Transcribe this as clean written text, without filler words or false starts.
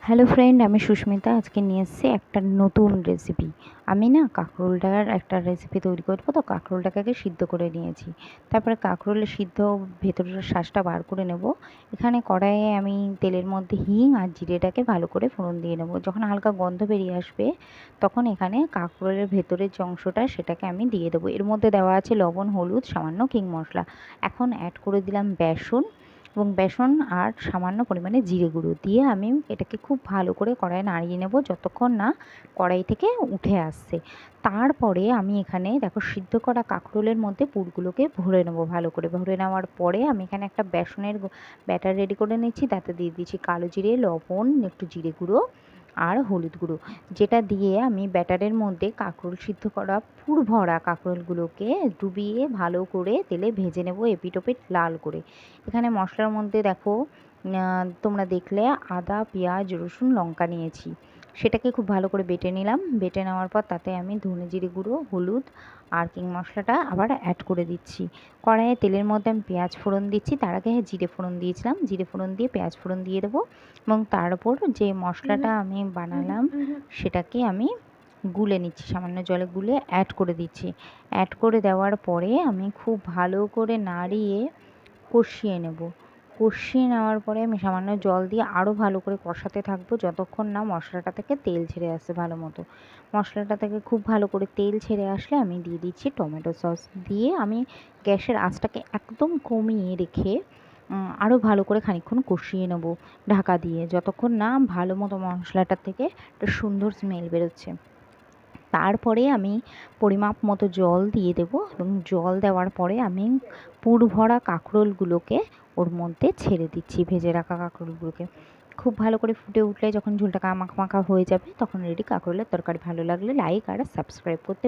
Hello friend, আমি সুস্মিতা। আজকে নিয়ে এসেছি একটা নতুন রেসিপি। আমি না কাঁকরোলটার একটা রেসিপি তৈরি করবো, তো কাঁকরোলটাকে আগে সিদ্ধ করে নিয়েছি। তারপরে কাঁকরোলের সিদ্ধ ভেতরের শাঁসটা বার করে নেব। এখানে কড়াইয়ে আমি তেলের মধ্যে হিং আর জিরেটাকে ভালো করে ফোড়ন দিয়ে নেব। যখন হালকা গন্ধ বেরিয়ে আসবে তখন এখানে কাঁকরোলের ভেতরের যে অংশটা সেটাকে আমি দিয়ে দেবো। এর মধ্যে দেওয়া আছে লবণ, হলুদ, সামান্য কিং মশলা। এখন অ্যাড করে দিলাম বেসন এবং বেসন আর সামান্য পরিমাণে জিরে গুঁড়ো দিয়ে আমি এটাকে খুব ভালো করে কড়াইয়ে নাড়িয়ে নেব যতক্ষণ না কড়াই থেকে উঠে আসছে। তারপরে আমি এখানে দেখো সিদ্ধ করা কাঁকরোলের মধ্যে পুরগুলোকে ভরে নেব। ভালো করে ভরে নেওয়ার পরে আমি এখানে একটা বেসনের ব্যাটার রেডি করে নিচ্ছি। তাতে দিয়ে দিচ্ছি কালো জিরে, লবণ, একটু জিরে গুঁড়ো আর হলুদ গুঁড়ো, যেটা দিয়ে আমি ব্যাটারের মধ্যে কাঁকরোল সিদ্ধ করা পুর ভরা কাঁকরোলগুলোকে ডুবিয়ে ভালো করে তেলে ভেজে নেব এপিট ওপিট লাল করে। এখানে মশলার মধ্যে দেখো তোমরা দেখলে আদা, পেঁয়াজ, রসুন, লঙ্কা নিয়েছি। সেটাকে খুব ভালো করে বেটে নিলাম। বেটে নেওয়ার পর তাতে আমি ধনে জিরে গুঁড়ো, হলুদ আর কিং মশলাটা আবার অ্যাড করে দিচ্ছি। কড়াইয়ে তেলের মধ্যে আমি পেঁয়াজ ফোড়ন দিচ্ছি। তার আগে জিরে ফোড়ন দিয়েছিলাম। জিরে ফোড়ন দিয়ে পেঁয়াজ ফোড়ন দিয়ে দেবো এবং তার উপর যে মশলাটা আমি বানালাম সেটাকে আমি গুলে নিচ্ছি, সামান্য জলে গুলে অ্যাড করে দিচ্ছি। অ্যাড করে দেওয়ার পরে আমি খুব ভালো করে নাড়িয়ে কষিয়ে নেব। কষিয়ে নেওয়ার পরে আমি সামান্য জল দিয়ে আরও ভালো করে কষাতে থাকবো যতক্ষণ না মশলাটা থেকে তেল ছেড়ে আসে ভালো মতো। মশলাটা থেকে খুব ভালো করে তেল ছেড়ে আসলে আমি দিয়ে দিচ্ছি টমেটো সস। দিয়ে আমি গ্যাসের আঁচটাকে একদম কমিয়ে রেখে আরও ভালো করে খানিকক্ষণ কষিয়ে নেব ঢাকা দিয়ে, যতক্ষণ না ভালো মতো মশলাটার থেকে একটা সুন্দর স্মেল বেরোচ্ছে। তারপরে আমি পরিমাপ মতো জল দিয়ে দেবো এবং জল দেওয়ার পরে আমি পুর ভরা কাঁকরোলগুলোকে ওর মধ্যে ছেড়ে দিচ্ছি, ভেজে রাখা কাঁকরোলগুলোকে। খুব ভালো করে ফুটে উঠলে যখন ঝোলটা মাখা মাখা হয়ে যাবে তখন রেডি কাঁকরোলের তরকারি। ভালো লাগলে লাইক আর সাবস্ক্রাইব করতে